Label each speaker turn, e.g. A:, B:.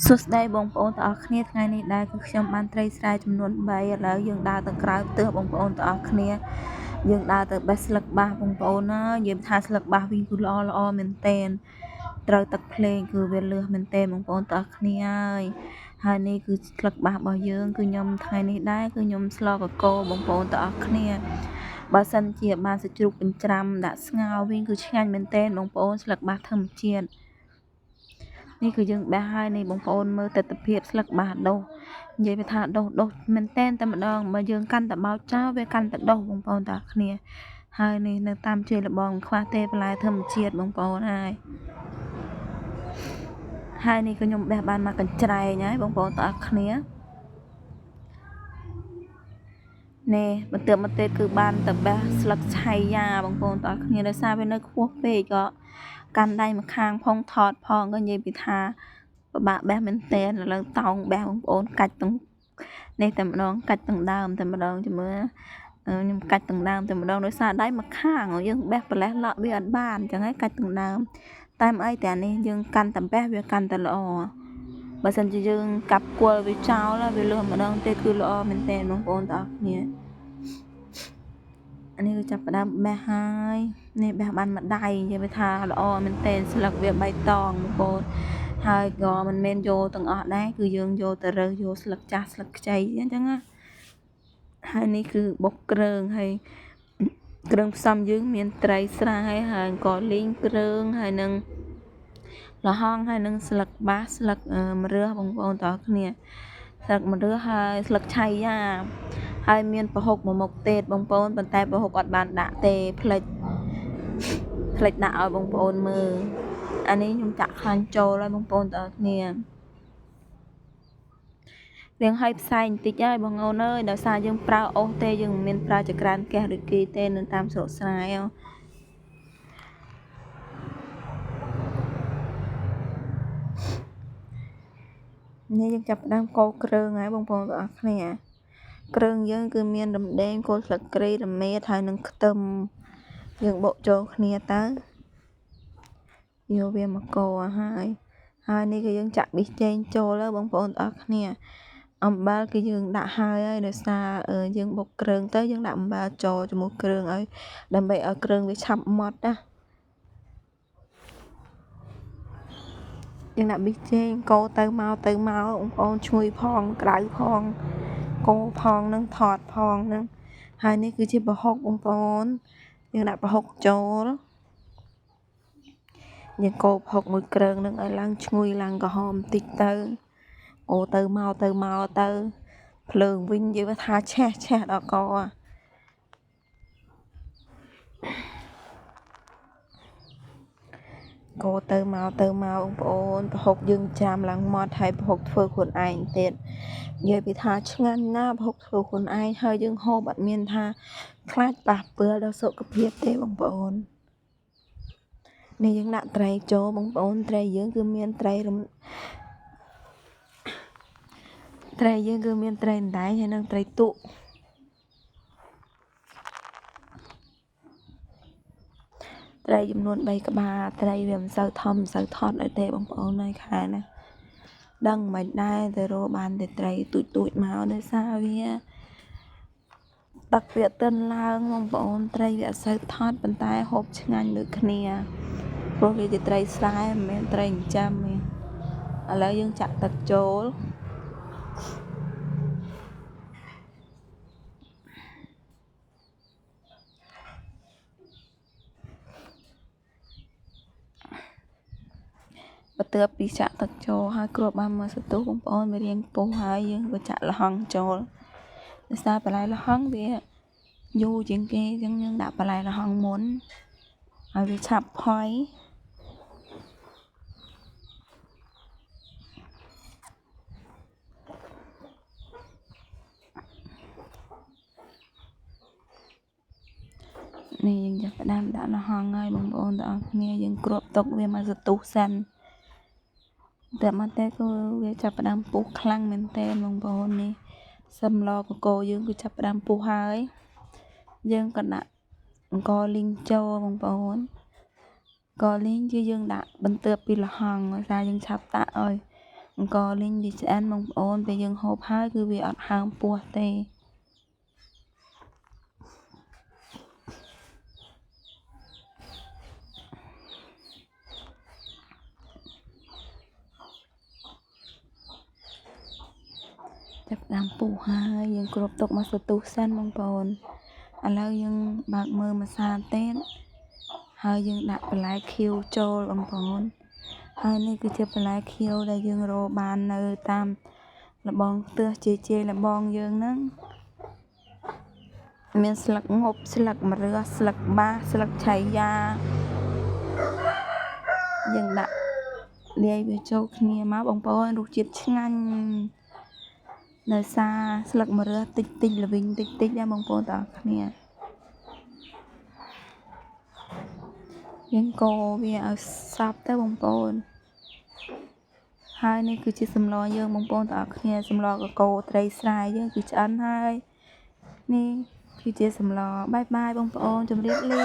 A: សួស្តីបងប្អូនទាំងអស់គ្នាថ្ងៃនេះដែរគឺខ្ញុំបានត្រីស្រែចំនួន3ឥឡូវយើងដើរទៅក្រៅផ្ទះបងប្អូនទាំងអស់គ្នាយើងដើរទៅបេះស្លឹកបាសបងប្អូនណានិយាយថាស្លឹកបាសវិញគឺល្អមែនតែនត្រូវទឹកភ្លេងគឺវាលឿសមែនតែនបងប្អូនទាំងអស់គ្នាហើយនេះគឺស្លឹកបាសរបស់យើងគឺខ្ញុំថ្ងៃនេះដែរគឺខ្ញុំស្លកកោបងប្អូនទាំងអស់គ្នាបើសិនជាបានសាច់ជ្រូកចិញ្ច្រាំដាក់ស្ងោរវិញគឺឆ្ងាញ់មែនតែនបងប្អូនស្លឹកបាសធម្មជាតិនេះគឺយើងបេះហើយនេះបងប្អូនមើលទិដ្ឋភាពស្លឹកបាសដុះនិយាយថាដុះមែនតែនតែម្ដងបើយើងកាន់តែបោចចោលវាកាន់តែដុះបងប្អូនតាគ្នាហើយនេះនៅតាមជ័យលបងខ្វះទេបន្លែធម្មជាតិបងប្អូនហើយនេះក៏ខ្ញុំបេះបានមកកញ្ច្រែងហើយបងប្អូនតាគ្នានេះបន្ទាប់មកទៀតគឺបានទៅបេះស្លឹកឆៃយ៉ាបងប្អូនតាគ្នាដោយសារវានៅខ្ពស់ពេកក៏កាន់ដៃម្ខាងផងថតផងក៏និយាយពីថាពិបាកបេះមែនតែនឥឡូវតោងបេះបងប្អូនកាច់ទាំងនេះតែម្ដងកាច់ទាំងដើមតែម្ដងជមើខ្ញុំកាច់ទាំងដើមតែម្ដងដោយសារដៃម្ខាងយើងបេះប្រលេះឡក់វាអត់បានអញ្ចឹងហើយកាច់ទាំងដើមតែមិនអីតែនេះយើងកាន់តែបេះវាកាន់តែល្អបើសិនជាយើងកាប់គល់វាចោលវាលឺម្ដងទៀតគឺល្អមែនតែនបងប្អូនទាំងអស់គ្នាអានេះគឺចាប់ផ្ដើមបេះហើយនេះបេះបានមួយដៃនិយាយថាល្អមែនតែនស្លឹកវាបៃតងបងប្អូនហើយក៏មិនមែនយកទាំងអស់ដែរគឺយើងយកទៅរើសយកស្លឹកចាស់ស្លឹកខ្ចីអញ្ចឹងណាហើយនេះគឺបុកគ្រឿងហើយគ្រឿងផ្សំយើងមានត្រីស្រែហើយក៏លីងគ្រឿងហើយនឹងលហងហើយនឹងស្លឹកបាសស្លឹកម្រះបងប្អូនទាំងអស់គ្នាស្លឹកម្រះហើយស្លឹកឆៃយ៉ាហើយមានប្រហុកមួយមុខទៀតបងប្អូនប៉ុន្តែប្រហុកអត់បានដាក់ទេផ្លេចដាក់ឲ្យបងប្អូនមើលអានេះខ្ញុំចាក់ខ្លាញ់ចូលហើយបងប្អូនទាំងអស់គ្នារៀងឲ្យផ្សែងបន្តិចហើយបងអូនអើយដោយសារយើងប្រើអុសទេយើងមិនមានប្រើចក្រានកេះដូចគេទេនៅតាមស្រុកស្រែនេះយើងចាប់ផ្ដើមកូរគ្រឿងហើយបងប្អូនទាំងអស់គ្នាគ្រឿងយើងគឺមានរំដេងគល់ស្លឹកគ្រៃរមៀតហើយនឹងខ្ទឹមយើងបុកចូលគ្នាទៅយកវាមកកូរហើយនេះគឺយើងចាក់ប៊ីចេងចូលបងប្អូនទាំងអស់គ្នាអំបិលគឺយើងដាក់ហើយដោយសារយើងបុកគ្រឿងទៅយើងដាក់អំបិលចូលជាមួយគ្រឿងឲ្យដើម្បីឲ្យគ្រឿងវាឆាប់ម៉ត់ណាយើងដាក់ប៊ីចេងកូរទៅមកបងប្អូនឈ្ងុយផងក្តៅផងកូរផងនឹងថតផងនឹងហើយនេះគឺជាប្រហុកបងប្អូនយើងដាក់ប្រហុកចូលយើងកូរប្រហុកមួយគ្រឿងនឹងឲ្យឡើងឈ្ងុយឡើងក្រហមបន្តិចទៅអូទៅមកទៅភ្លើងវិញនិយាយថាឆេះដល់កកូរទៅមកបងប្អូនប្រហុកយើងចាំឡើងម៉ត់ហើយប្រហុកធ្វើខ្លួនឯងទៀតនិយាយពីថាឆ្ងាញ់ណាស់ប្រហុកធ្វើខ្លួនឯងហើយយើងហូបអត់មានថាខ្លាចប៉ះពាល់ដល់សុខភាពទេបងប្អូននេះយើងដាក់ត្រីចូលបងប្អូនត្រីយើងគឺមានត្រីយើងគឺមានត្រីអណ្ដែងហើយនិងត្រីទុកត្រីចំនួន3ក្បាលត្រីវាមិនសូវធំមិនសូវថត់អីទេបងប្អូនហើយខែណាដឹងមិនដែរទៅរកបានតែត្រីទូចមកដោយសារវាទឹកវាទិនឡើងបងប្អូនត្រីវាអត់សូវថត់ប៉ុន្តែហូបឆ្ងាញ់ដូចគ្នាព្រោះវាជាត្រីស្រែមិនមែនត្រីចិញ្ចឹមទេឥឡូវយើងចាក់ទឹកចូលបន្ទាប់ពីចាក់ទឹកចូលហើយគ្របបានមួយសន្ទុះបងប្អូនវារៀងពុះហើយយើងក៏ចាក់ល្ហុងចូលដោយសារបន្លែល្ហុងវាយូរជាងគេអញ្ចឹងយើងដាក់បន្លែល្ហុងមុនឲ្យវាឆាប់ផុយនេះយើងចាប់ផ្ដើមដាក់ល្ហុងហើយបងប្អូនទាំងអស់គ្នាយើងគ្របទុកវាមួយសន្ទុះសិនតែមកតែគឺវាចាប់ផ្ដើមពុះខ្លាំងមែនតើបងប្អូននេះសម្លកកូរយើងគឺចាប់ផ្ដើមពុះហើយយើងក៏ដាក់អង្ករលីងចូលបងប្អូនអង្ករលីងគឺយើងដាក់បន្ទាប់ពីល្ហុងដោយសារយើងឆាប់ដាក់ឲ្យ អង្គលីងវាឆ្អិនបងប្អូនពេលយើងហូបហើយគឺវាអត់ហើមពោះទេចាប់ដើមពុះហើយយើងគ្របទុកមកសន្ទុះសិនបងប្អូនឥឡូវយើងបើកមើលម្សៅទៀតហើយយើងដាក់បន្លែខៀវចូលបងប្អូនហើយនេះគឺជាបន្លែខៀវដែលយើងរកបាននៅតាមលបងផ្ទះជាលបងយើងហ្នឹងមានស្លឹកងប់ស្លឹកម្រះស្លឹកបាសស្លឹកឆៃយ៉ាយើងដាក់លាយវាចូលគ្នាមកបងប្អូនរសជាតិឆ្ងាញ់ដោយសារស្លឹកម្រះតិចល្វីងតិចដែរបងប្អូនទាំងអស់គ្នាយើងកូរវាឲ្យសព្វទៅបងប្អូនហើយនេះគឺជាសម្លយើងបងប្អូនទាំងអស់គ្នាសម្លកកូរត្រីស្រែយើងគឺឆ្អិនហើយនេះគឺជាសម្លបាយបងប្អូនជម្រាបលា